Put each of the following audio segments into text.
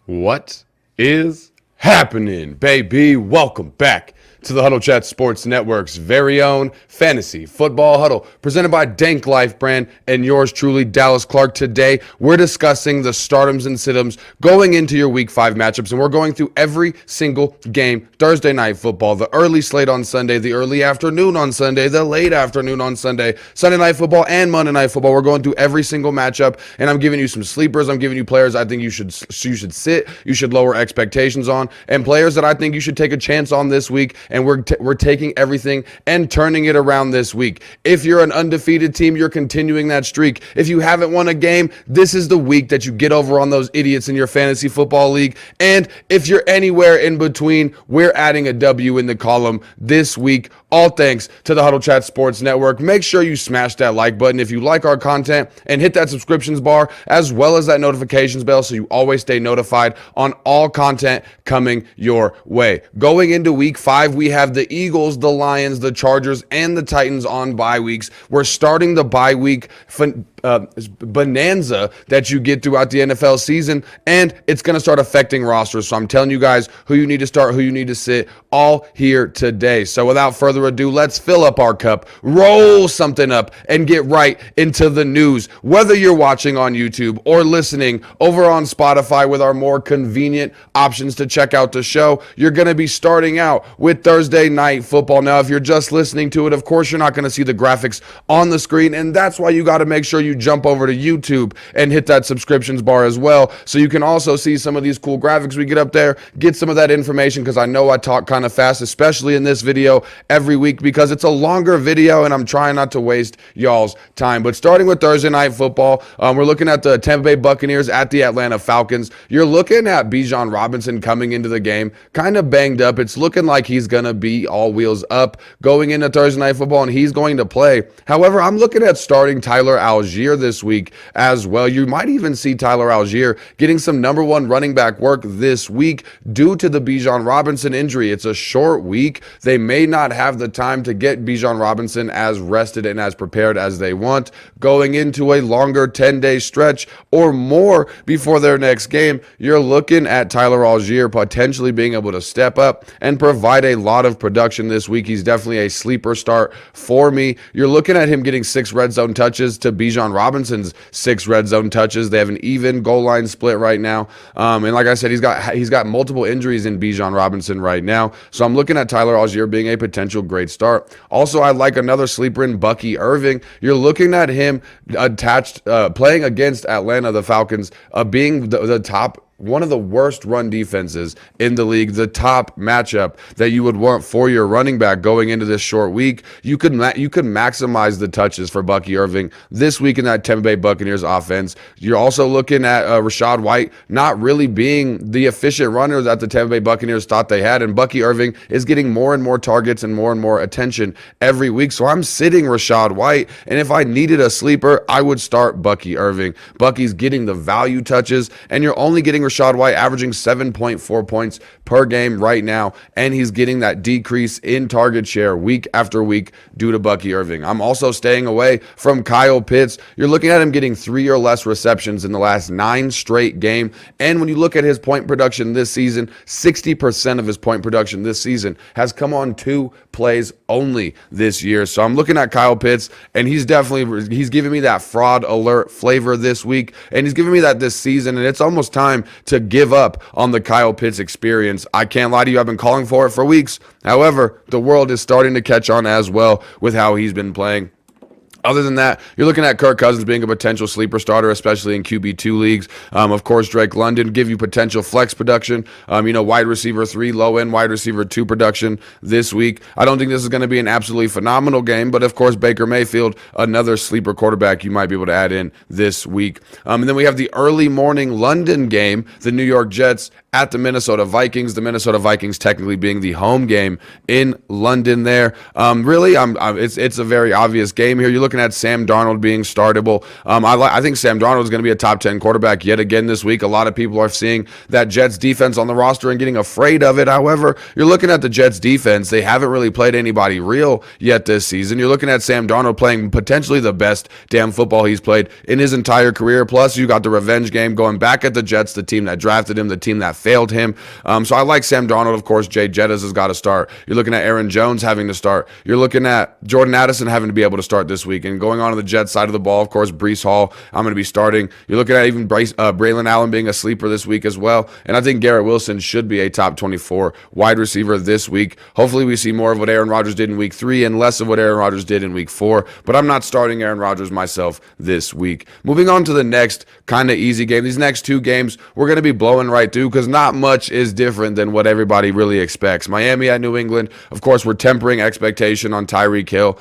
What is happening, baby? Welcome back to the Huddle Chat Sports Network's very own Fantasy Football Huddle, presented by Danklyfe brand and yours truly, Dallas Clark. Today, we're discussing the startums and situms going into your Week 5 matchups, and we're going through every single game. Thursday night football, the early slate on Sunday, the early afternoon on Sunday, the late afternoon on Sunday, Sunday night football, and Monday night football. We're going through every single matchup, and I'm giving you some sleepers. I'm giving you players I think you should sit, you should lower expectations on, and players that I think you should take a chance on this week. And we're taking everything and turning it around this week. If you're an undefeated team, you're continuing that streak. If you haven't won a game, this is the week that you get over on those idiots in your fantasy football league. And if you're anywhere in between, we're adding a W in the column this week. All thanks to the Huddle Chat Sports Network. Make sure you smash that like button if you like our content, and hit that subscriptions bar as well as that notifications bell so you always stay notified on all content coming your way. Going into Week 5, we have the Eagles, the Lions, the Chargers, and the Titans on bye weeks. We're starting the bye week bonanza that you get throughout the NFL season, and it's going to start affecting rosters. So I'm telling you guys who you need to start, who you need to sit, all here today. So without further ado, let's fill up our cup, roll something up, and get right into the news. Whether you're watching on YouTube or listening over on Spotify with our more convenient options to check out the show, you're going to be starting out with Thursday night football. Now, if you're just listening to it, of course, you're not going to see the graphics on the screen, and that's why you got to make sure you jump over to YouTube and hit that subscriptions bar as well, so you can also see some of these cool graphics we get up there, get some of that information, because I know I talk kind of fast, especially in this video every week, because it's a longer video and I'm trying not to waste y'all's time. But starting with Thursday night football, we're looking at the Tampa Bay Buccaneers at the Atlanta Falcons. You're looking at Bijan Robinson coming into the game kind of banged up. It's looking like he's going to be all wheels up going into Thursday night football, and he's going to play. However, I'm looking at starting Tyler Algier this week as well. You might even see Tyler Algier getting some number one running back work this week due to the Bijan Robinson injury. It's a short week. They may not have the time to get Bijan Robinson as rested and as prepared as they want going into a longer 10-day stretch or more before their next game. You're looking at Tyler Algier potentially being able to step up and provide a lot of production this week. He's definitely a sleeper start for me. You're looking at him getting 6 red zone touches to Bijan Robinson's 6 red zone touches. They have an even goal line split right now. And like I said, he's got multiple injuries in Bijan Robinson right now. So I'm looking at Tyler Algier being a potential great start. Also, I like another sleeper in Bucky Irving. You're looking at him playing against Atlanta, the Falcons, being the top, one of the worst run defenses in the league, the matchup that you would want for your running back going into this short week. You could maximize the touches for Bucky Irving this week in that Tampa Bay Buccaneers offense. You're also looking at Rachaad White not really being the efficient runner that the Tampa Bay Buccaneers thought they had, and Bucky Irving is getting more and more targets and more attention every week. So I'm sitting Rachaad White, and if I needed a sleeper, I would start Bucky Irving. Bucky's getting the value touches, and you're only getting Rachaad White averaging 7.4 points per game right now, and he's getting that decrease in target share week after week due to Bucky Irving. I'm also staying away from Kyle Pitts. You're looking at him getting 3 or less receptions in the last 9 straight games, and when you look at his point production this season, 60% of his point production this season has come on 2 plays only this year. So I'm looking at Kyle Pitts, and he's giving me that fraud alert flavor this week, and he's giving me that this season, and it's almost time to give up on the Kyle Pitts experience. I can't lie to you, I've been calling for it for weeks. However, the world is starting to catch on as well with how he's been playing. Other than that, you're looking at Kirk Cousins being a potential sleeper starter, especially in QB2 leagues. Of course, Drake London give you potential flex production. Wide receiver 3, low end wide receiver 2 production this week. I don't think this is going to be an absolutely phenomenal game, but of course, Baker Mayfield, another sleeper quarterback you might be able to add in this week. And then we have the early morning London game, the New York Jets at the Minnesota Vikings. The Minnesota Vikings technically being the home game in London there. It's a very obvious game here. You're looking looking at Sam Darnold being startable. I think Sam Darnold is going to be a top 10 quarterback yet again this week. A lot of people are seeing that Jets defense on the roster and getting afraid of it. However, you're looking at the Jets defense. They haven't really played anybody real yet this season. You're looking at Sam Darnold playing potentially the best damn football he's played in his entire career. Plus, you got the revenge game going back at the Jets, the team that drafted him, the team that failed him. So I like Sam Darnold. Of course, Jay Jettis has got to start. You're looking at Aaron Jones having to start. You're looking at Jordan Addison having to be able to start this week. And going on to the Jets side of the ball, of course, Breece Hall, I'm going to be starting. You're looking at even Braylon Allen being a sleeper this week as well. And I think Garrett Wilson should be a top 24 wide receiver this week. Hopefully we see more of what Aaron Rodgers did in week 3 and less of what Aaron Rodgers did in week 4. But I'm not starting Aaron Rodgers myself this week. Moving on to the next kind of easy game. These next 2 games we're going to be blowing right through because not much is different than what everybody really expects. Miami at New England. Of course, we're tempering expectation on Tyreek Hill.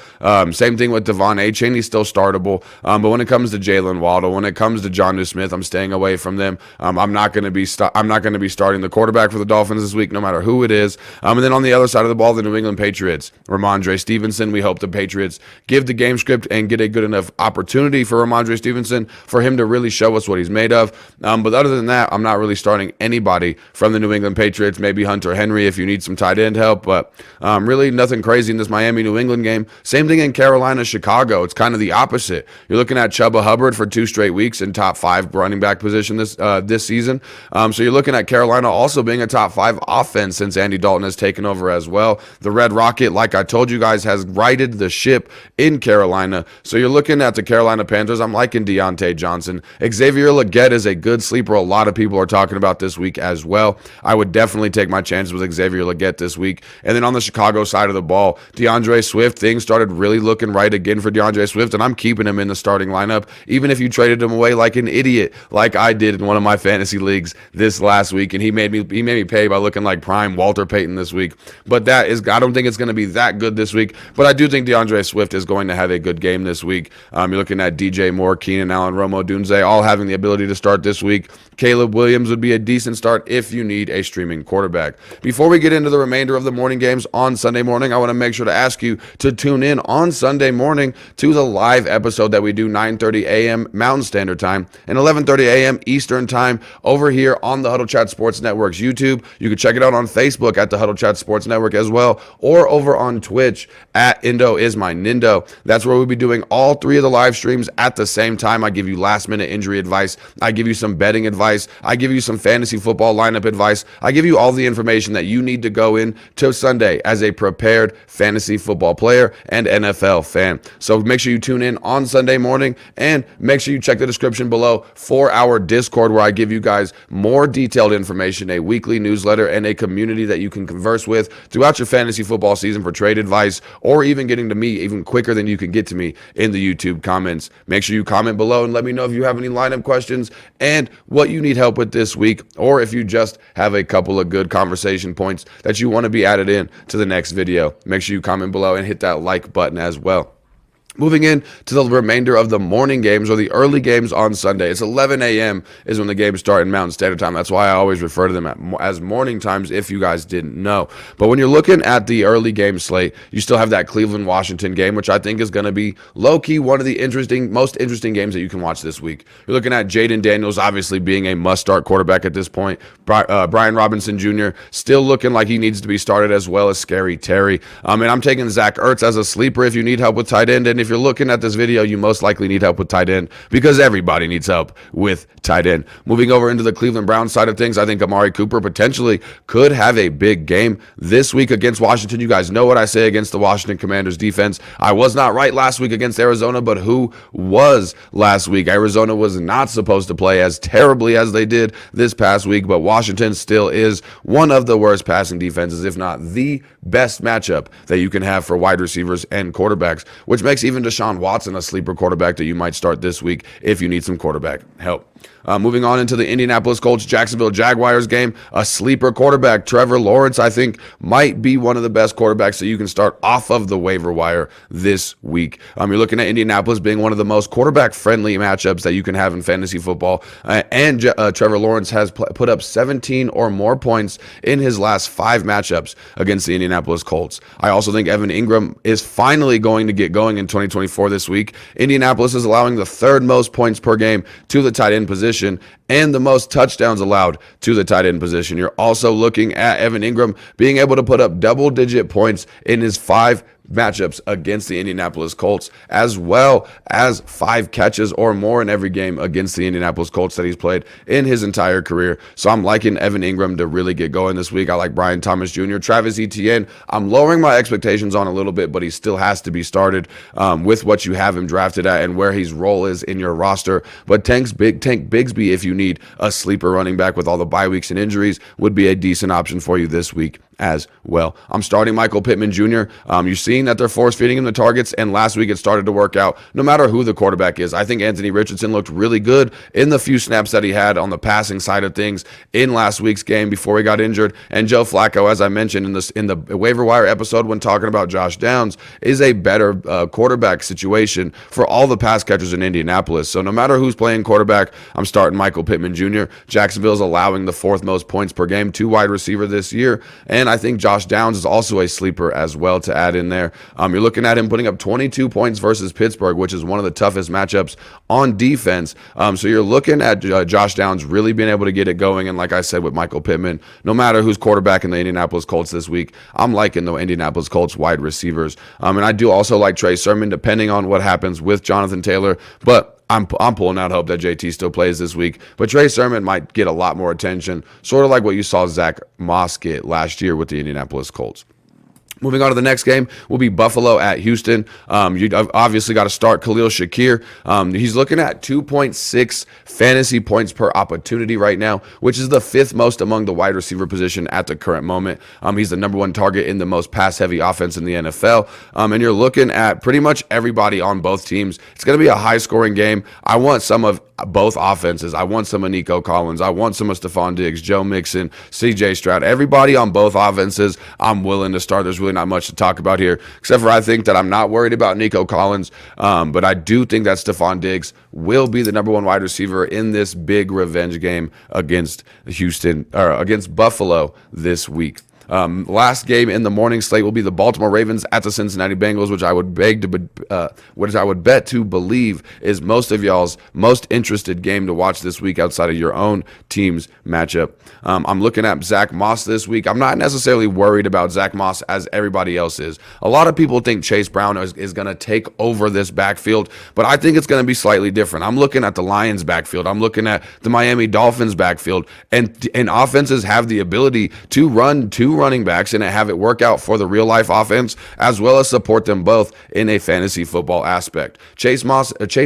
Same thing with Devon Achane. He's still startable. But when it comes to Jalen Waddle, when it comes to Jonnu Smith, I'm staying away from them. I'm not going to be starting the quarterback for the Dolphins this week, no matter who it is. And then on the other side of the ball, the New England Patriots. Ramondre Stevenson. We hope the Patriots give the game script and get a good enough opportunity for Ramondre Stevenson for him to really show us what he's made of. But other than that, I'm not really starting anybody from the New England Patriots. Maybe Hunter Henry if you need some tight end help, but really nothing crazy in this Miami-New England game. Same thing in Carolina-Chicago. It's kind of the opposite. You're looking at Chuba Hubbard for 2 straight weeks in top 5 running back position this season. So you're looking at Carolina also being a top 5 offense since Andy Dalton has taken over as well. The Red Rocket, like I told you guys, has righted the ship in Carolina. So you're looking at the Carolina Panthers. I'm liking Deontay Johnson. Xavier Legette is a good sleeper. A lot of people are talking about this week as well. I would definitely take my chances with Xavier Legette this week. And then on the Chicago side of the ball, DeAndre Swift, things started really looking right again for DeAndre Swift, and I'm keeping him in the starting lineup, even if you traded him away like an idiot, like I did in one of my fantasy leagues this last week, and he made me pay by looking like prime Walter Payton this week. But I don't think it's going to be that good this week, but I do think DeAndre Swift is going to have a good game this week. You're looking at DJ Moore, Keenan Allen, Romo Dunze, all having the ability to start this week. Caleb Williams would be a decent start if you need a streaming quarterback. Before we get into the remainder of the morning games on Sunday morning, I want to make sure to ask you to tune in on Sunday morning to the live episode that we do 9:30 a.m. Mountain Standard Time and 11:30 a.m. Eastern Time over here on the Huddle Chat Sports Network's YouTube. You can check it out on Facebook at the Huddle Chat Sports Network as well, or over on Twitch at Indo is my Nindo. That's where we'll be doing all 3 of the live streams at the same time. I give you last minute injury advice. I give you some betting advice. I give you some fantasy football lineup advice. I give you all the information that you need to go in to Sunday as a prepared fantasy football player and NFL fan. So make sure you tune in on Sunday morning, and make sure you check the description below for our Discord, where I give you guys more detailed information, a weekly newsletter, and a community that you can converse with throughout your fantasy football season for trade advice, or even getting to me even quicker than you can get to me in the YouTube comments. Make sure you comment below and let me know if you have any lineup questions and what you need help with this week, or if you just have a couple of good conversation points that you want to be added in to the next video. Make sure you comment below and hit that like button as well. Moving in to the remainder of the morning games, or the early games on Sunday. It's 11 a.m. is when the games start in Mountain Standard Time. That's why I always refer to them as morning times, if you guys didn't know. But when you're looking at the early game slate, you still have that Cleveland-Washington game, which I think is going to be low-key one of the most interesting games that you can watch this week. You're looking at Jaden Daniels obviously being a must-start quarterback at this point. Brian Robinson Jr. still looking like he needs to be started, as well as Scary Terry. And I'm taking Zach Ertz as a sleeper if you need help with tight end. And if you're looking at this video, you most likely need help with tight end, because everybody needs help with tight end. Moving over into the Cleveland Browns side of things, I think Amari Cooper potentially could have a big game this week against Washington. You guys know what I say against the Washington Commanders defense. I was not right last week against Arizona, but who was last week? Arizona was not supposed to play as terribly as they did this past week, but Washington still is one of the worst passing defenses, if not the best matchup that you can have for wide receivers and quarterbacks, which makes even Deshaun Watson a sleeper quarterback that you might start this week if you need some quarterback help. Moving on into the Indianapolis Colts Jacksonville Jaguars game, a sleeper quarterback, Trevor Lawrence, I think might be one of the best quarterbacks that you can start off of the waiver wire this week. You're looking at Indianapolis being one of the most quarterback-friendly matchups that you can have in fantasy football, and Trevor Lawrence has put up 17 or more points in his last 5 matchups against the Indianapolis Colts. I also think Evan Ingram is finally going to get going in 2024 this week. Indianapolis is allowing the third most points per game to the tight end position and the most touchdowns allowed to the tight end position. You're also looking at Evan Ingram being able to put up double-digit points in his 5 matchups against the Indianapolis Colts, as well as 5 catches or more in every game against the Indianapolis Colts that he's played in his entire career. So I'm liking Evan Ingram to really get going this week. I like Brian Thomas Jr. Travis Etienne, I'm lowering my expectations on a little bit, but he still has to be started with what you have him drafted at and where his role is in your roster. But Tank Bigsby, if you need a sleeper running back with all the bye weeks and injuries, would be a decent option for you this week as well. I'm starting Michael Pittman Jr. You're seeing that they're force-feeding him the targets, and last week it started to work out no matter who the quarterback is. I think Anthony Richardson looked really good in the few snaps that he had on the passing side of things in last week's game before he got injured. And Joe Flacco, as I mentioned in the waiver wire episode when talking about Josh Downs, is a better quarterback situation for all the pass catchers in Indianapolis. So no matter who's playing quarterback, I'm starting Michael Pittman Jr. Jacksonville's allowing the 4th most points per game to wide receiver this year, and I think Josh Downs is also a sleeper as well to add in there. You're looking at him putting up 22 points versus Pittsburgh, which is one of the toughest matchups on defense. So you're looking at Josh Downs really being able to get it going. And like I said with Michael Pittman, no matter who's quarterback in the Indianapolis Colts this week, I'm liking the Indianapolis Colts wide receivers. And I do also like Trey Sermon, depending on what happens with Jonathan Taylor. But I'm pulling out hope that JT still plays this week. But Trey Sermon might get a lot more attention, sort of like what you saw Zach Moss get last year with the Indianapolis Colts. Moving on to the next game will be Buffalo at Houston. You obviously got to start Khalil Shakir. He's looking at 2.6 fantasy points per opportunity right now, which is the 5th most among the wide receiver position at the current moment. He's the number 1 target in the most pass-heavy offense in the NFL. And you're looking at pretty much everybody on both teams. It's going to be a high-scoring game. I want some of both offenses. I want some of Nico Collins. I want some of Stephon Diggs, Joe Mixon, CJ Stroud. Everybody on both offenses, I'm willing to start. There's really not much to talk about here, except for I think that I'm not worried about Nico Collins, but I do think that Stephon Diggs will be the number 1 wide receiver in this big revenge game against against Buffalo this week. Last game in the morning slate will be the Baltimore Ravens at the Cincinnati Bengals, which I would bet to believe is most of y'all's most interested game to watch this week outside of your own team's matchup. I'm looking at Zach Moss this week. I'm not necessarily worried about Zach Moss as everybody else is. A lot of people think Chase Brown is going to take over this backfield, but I think it's going to be slightly different. I'm looking at the Lions backfield. I'm looking at the Miami Dolphins backfield, and offenses have the ability to run 2 running backs and have it work out for the real life offense, as well as support them both in a fantasy football aspect. Chase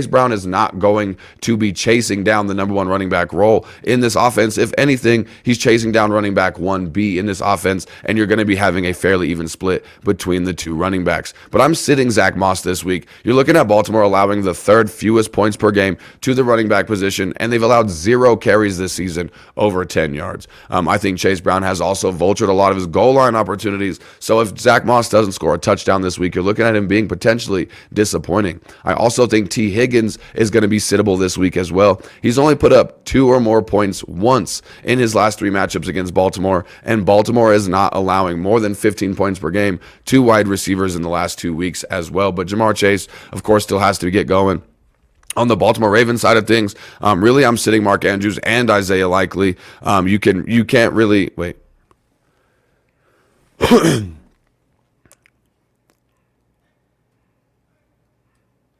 Brown is not going to be chasing down the number 1 running back role in this offense. If anything, he's chasing down running back 1B in this offense, and you're going to be having a fairly even split between the 2 running backs. But I'm sitting Zach Moss this week. You're looking at Baltimore allowing the 3rd fewest points per game to the running back position, and they've allowed 0 carries this season over 10 yards. I think Chase Brown has also vultured a lot of his goal line opportunities. So if Zach Moss doesn't score a touchdown this week, you're looking at him being potentially disappointing. I also think T. Higgins is going to be sittable this week as well. He's only put up 2 or more points once in his last 3 matchups against Baltimore, and Baltimore is not allowing more than 15 points per game to wide receivers in the last 2 weeks as well. But Jamar Chase, of course, still has to get going. On the Baltimore Ravens side of things, really I'm sitting Mark Andrews and Isaiah Likely. You can't really wait.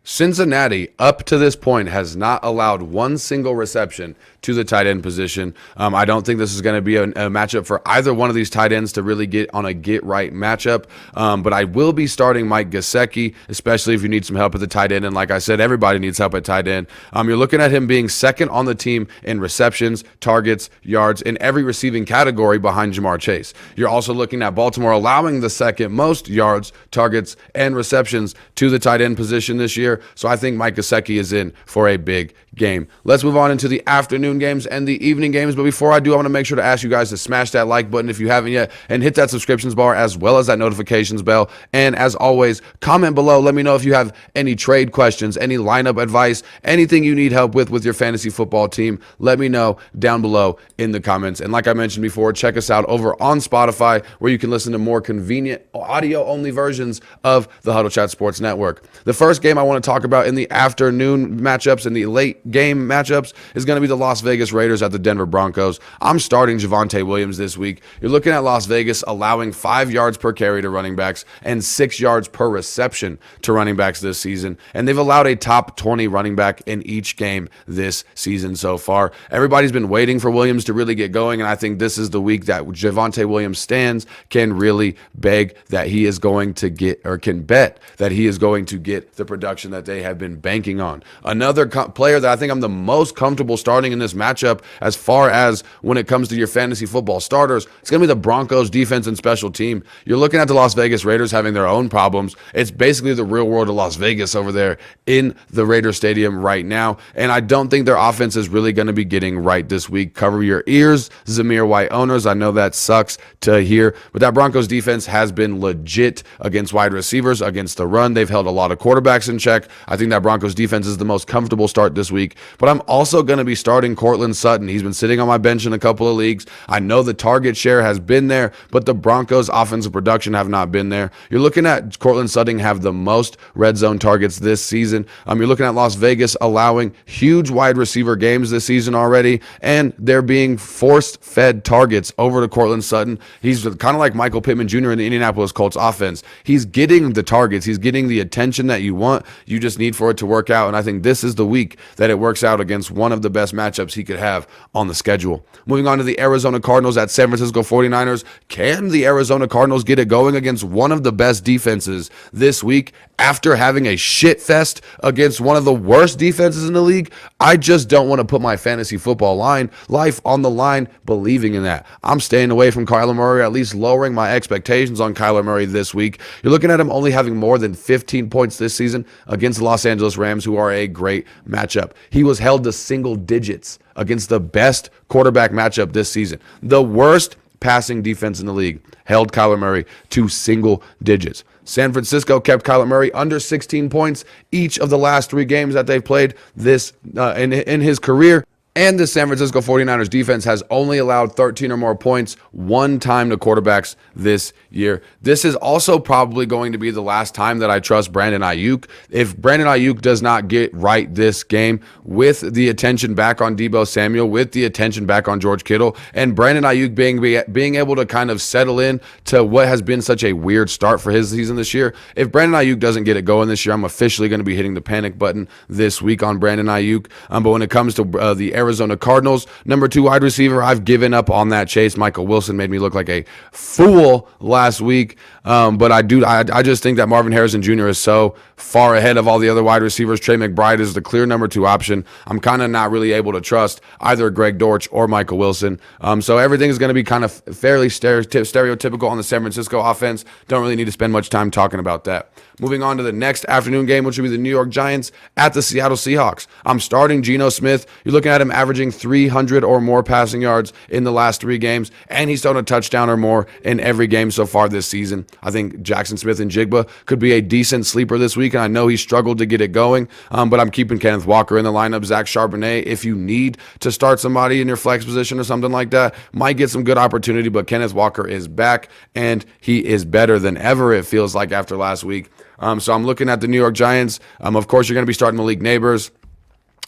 Cincinnati, up to this point, has not allowed 1 single reception to the tight end position. I don't think this is going to be a matchup for either one of these tight ends to really get on a get-right matchup. But I will be starting Mike Gesicki, especially if you need some help at the tight end. And like I said, everybody needs help at tight end. You're looking at him being 2nd on the team in receptions, targets, yards, in every receiving category behind Jamar Chase. You're also looking at Baltimore allowing the 2nd most yards, targets, and receptions to the tight end position this year. year. So I think Mike Gesicki is in for a big game. Let's move on into the afternoon games and the evening games. But before I do, I want to make sure to ask you guys to smash that like button if you haven't yet, and hit that subscriptions bar as well as that notifications bell. And as always, comment below. Let me know if you have any trade questions, any lineup advice, anything you need help with your fantasy football team. Let me know down below in the comments. And like I mentioned before, check us out over on Spotify, where you can listen to more convenient audio-only versions of the Huddle Chat Sports Network. The first game I want to talk about in the afternoon matchups and the late game matchups is going to be the Las Vegas Raiders at the Denver Broncos. I'm starting Javonte Williams this week. You're looking at Las Vegas allowing 5 yards per carry to running backs and 6 yards per reception to running backs this season. And they've allowed a top 20 running back in each game this season so far. Everybody's been waiting for Williams to really get going, and I think this is the week that Javonte Williams stands, can really beg that he is going to get, or can bet that he is going to get the production that they have been banking on. Another player that I think I'm the most comfortable starting in this matchup as far as when it comes to your fantasy football starters, it's going to be the Broncos defense and special team. You're looking at the Las Vegas Raiders having their own problems. It's basically the real world of Las Vegas over there in the Raider Stadium right now, and I don't think their offense is really going to be getting right this week. Cover your ears, Zamir White owners. I know that sucks to hear, but that Broncos defense has been legit against wide receivers, against the run. They've held a lot of quarterbacks in check. I think that Broncos defense is the most comfortable start this week, but I'm also going to be starting Courtland Sutton. He's been sitting on my bench in a couple of leagues. I know the target share has been there, but the Broncos offensive production have not been there. You're looking at Courtland Sutton have the most red zone targets this season. You're looking at Las Vegas allowing huge wide receiver games this season already, and they're being force-fed targets over to Courtland Sutton. He's kind of like Michael Pittman Jr. in the Indianapolis Colts offense. He's getting the targets. He's getting the attention that you want. You just need for it to work out, and I think this is the week that it works out against one of the best matchups he could have on the schedule. Moving on to the Arizona Cardinals at San Francisco 49ers. Can the Arizona Cardinals get it going against one of the best defenses this week after having a shit fest against one of the worst defenses in the league? I just don't want to put my fantasy football life on the line believing in that. I'm staying away from Kyler Murray, at least lowering my expectations on Kyler Murray this week. You're looking at him only having more than 15 points this season against the Los Angeles Rams, who are a great matchup. He was held to single digits against the best quarterback matchup this season. The worst passing defense in the league held Kyler Murray to single digits. San Francisco kept Kyler Murray under 16 points each of the last 3 games that they've played this in his career. And the San Francisco 49ers defense has only allowed 13 or more points one time to quarterbacks this year. This is also probably going to be the last time that I trust Brandon Ayuk. If Brandon Ayuk does not get right this game, with the attention back on Deebo Samuel, with the attention back on George Kittle, and Brandon Ayuk being able to kind of settle in to what has been such a weird start for his season this year, if Brandon Ayuk doesn't get it going this year, I'm officially going to be hitting the panic button this week on Brandon Ayuk. But when it comes to the Arizona Cardinals, number 2 wide receiver, I've given up on that chase. Michael Wilson made me look like a fool last week. But I just think that Marvin Harrison Jr. is so far ahead of all the other wide receivers. Trey McBride is the clear number 2 option. I'm kind of not really able to trust either Greg Dortch or Michael Wilson. So everything is going to be kind of fairly stereotypical on the San Francisco offense. Don't really need to spend much time talking about that. Moving on to the next afternoon game, which will be the New York Giants at the Seattle Seahawks. I'm starting Geno Smith. You're looking at him averaging 300 or more passing yards in the last 3 games, and he's thrown a touchdown or more in every game so far this season. I think Jackson Smith and Jigba could be a decent sleeper this week, and I know he struggled to get it going, but I'm keeping Kenneth Walker in the lineup. Zach Charbonnet, if you need to start somebody in your flex position or something like that, might get some good opportunity, but Kenneth Walker is back, and he is better than ever, it feels like, after last week. So I'm looking at the New York Giants. Of course, you're going to be starting Malik Neighbors.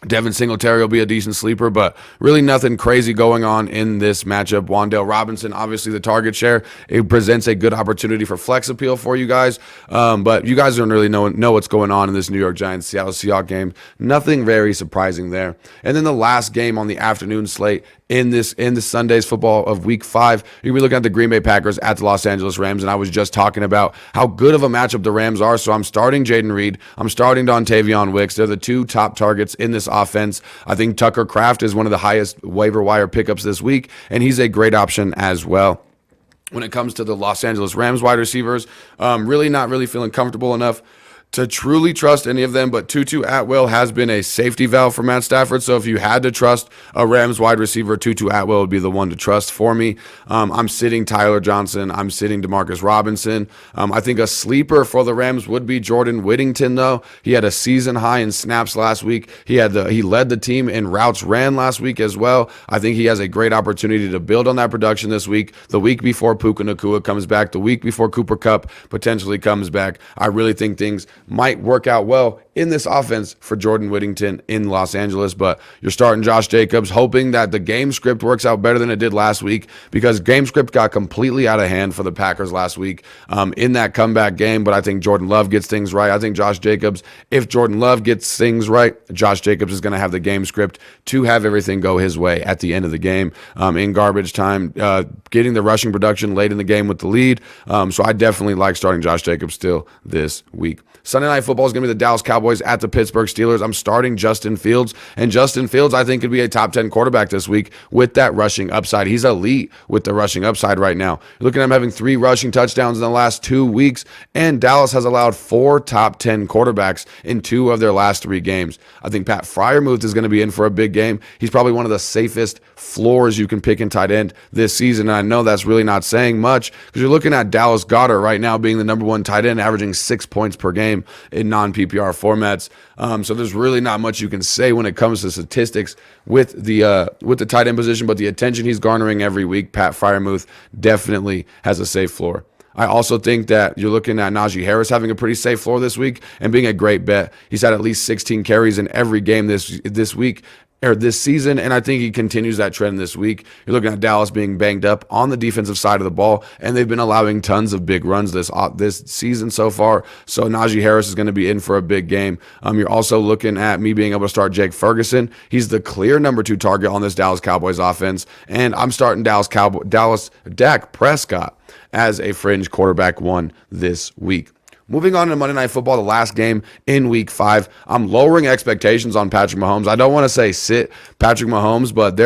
Devin Singletary will be a decent sleeper, but really nothing crazy going on in this matchup. Wan'Dale Robinson, obviously the target share. It presents a good opportunity for flex appeal for you guys, but you guys don't really know what's going on in this New York Giants Seattle Seahawks game. Nothing very surprising there. And then the last game on the afternoon slate in this Sunday's football of Week 5, you're going to be looking at the Green Bay Packers at the Los Angeles Rams, and I was just talking about how good of a matchup the Rams are, so I'm starting Jaden Reed. I'm starting Dontavion Wicks. They're the 2 top targets in this offense. I think Tucker Kraft is one of the highest waiver wire pickups this week, and he's a great option as well. When it comes to the Los Angeles Rams wide receivers, really not really feeling comfortable enough to truly trust any of them, but Tutu Atwell has been a safety valve for Matt Stafford. So if you had to trust a Rams wide receiver, Tutu Atwell would be the one to trust for me. I'm sitting Tyler Johnson. I'm sitting Demarcus Robinson. I think a sleeper for the Rams would be Jordan Whittington, though. He had a season high in snaps last week. He led the team in routes ran last week as well. I think he has a great opportunity to build on that production this week. The week before Puka Nacua comes back, the week before Cooper Kupp potentially comes back, I really think things might work out well in this offense for Jordan Whittington in Los Angeles. But you're starting Josh Jacobs, hoping that the game script works out better than it did last week, because game script got completely out of hand for the Packers last week in that comeback game. But I think Jordan Love gets things right. I think Josh Jacobs, if Jordan Love gets things right, Josh Jacobs is going to have the game script to have everything go his way at the end of the game in garbage time, getting the rushing production late in the game with the lead. So I definitely like starting Josh Jacobs still this week. Sunday Night Football is going to be the Dallas Cowboys at the Pittsburgh Steelers. I'm starting Justin Fields, and Justin Fields I think could be a top 10 quarterback this week with that rushing upside. He's elite with the rushing upside right now. You're looking at him having 3 rushing touchdowns in the last 2 weeks, and Dallas has allowed 4 top 10 quarterbacks in 2 of their last 3 games. I think Pat Freiermuth is going to be in for a big game. He's probably one of the safest floors you can pick in tight end this season, and I know that's really not saying much because you're looking at Dallas Goedert right now being the number 1 tight end, averaging 6 points per game in non-PPR formats. So there's really not much you can say when it comes to statistics with the tight end position, but the attention he's garnering every week, Pat Freiermuth definitely has a safe floor. I also think that you're looking at Najee Harris having a pretty safe floor this week and being a great bet. He's had at least 16 carries in every game this week, or this season, and I think he continues that trend this week. You're looking at Dallas being banged up on the defensive side of the ball, and they've been allowing tons of big runs this season so far. So Najee Harris is going to be in for a big game. You're also looking at me being able to start Jake Ferguson. He's the clear number 2 target on this Dallas Cowboys offense, and I'm starting Dak Prescott as a fringe quarterback 1 this week. Moving on to Monday Night Football, the last game in Week 5. I'm lowering expectations on Patrick Mahomes. I don't want to say sit Patrick Mahomes, but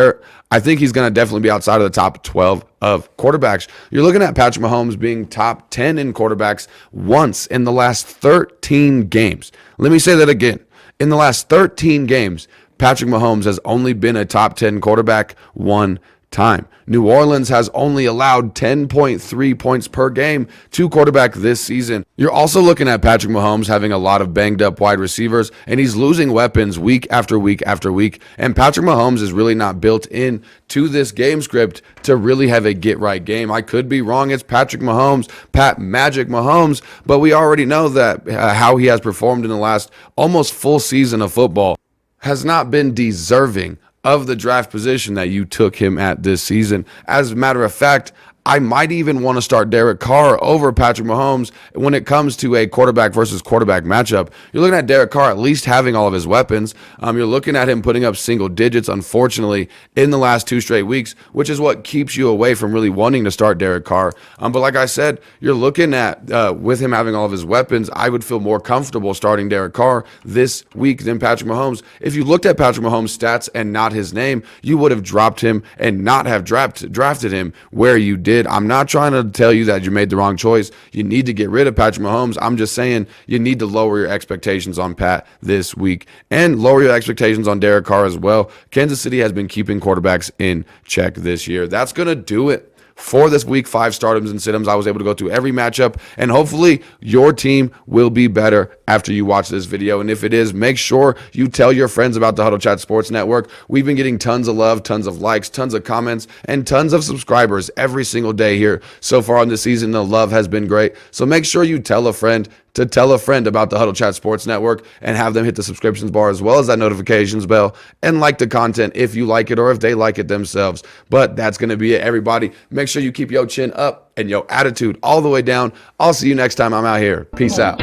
I think he's going to definitely be outside of the top 12 of quarterbacks. You're looking at Patrick Mahomes being top 10 in quarterbacks once in the last 13 games. Let me say that again. In the last 13 games, Patrick Mahomes has only been a top 10 quarterback 1 time. New Orleans has only allowed 10.3 points per game to quarterback this season. You're also looking at Patrick Mahomes having a lot of banged up wide receivers, and he's losing weapons week after week after week. And Patrick Mahomes is really not built in to this game script to really have a get right game. I could be wrong. It's Patrick Mahomes, Pat Magic Mahomes, but we already know that how he has performed in the last almost full season of football has not been deserving of the draft position that you took him at this season. As a matter of fact, I might even want to start Derek Carr over Patrick Mahomes when it comes to a quarterback versus quarterback matchup. You're looking at Derek Carr at least having all of his weapons. You're looking at him putting up single digits, unfortunately, in the last 2 straight weeks, which is what keeps you away from really wanting to start Derek Carr. But like I said, you're looking at, with him having all of his weapons, I would feel more comfortable starting Derek Carr this week than Patrick Mahomes. If you looked at Patrick Mahomes' stats and not his name, you would have dropped him and not have drafted him where you did. I'm not trying to tell you that you made the wrong choice. You need to get rid of Patrick Mahomes. I'm just saying you need to lower your expectations on Pat this week and lower your expectations on Derek Carr as well. Kansas City has been keeping quarterbacks in check this year. That's going to do it for this Week 5 startums and situms. I was able to go through every matchup, and hopefully your team will be better after you watch this video. And if it is, make sure you tell your friends about the Huddle Chat Sports Network. We've been getting tons of love, tons of likes, tons of comments, and tons of subscribers every single day here so far on this season. The love has been great. So make sure you tell a friend to tell a friend about the Huddle Chat Sports Network and have them hit the subscriptions bar as well as that notifications bell and like the content if you like it or if they like it themselves. But that's going to be it, everybody. Make sure you keep your chin up and your attitude all the way down. I'll see you next time I'm out here. Peace out.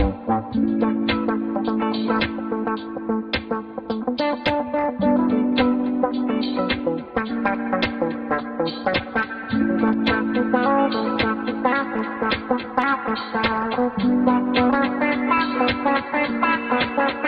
Thank you.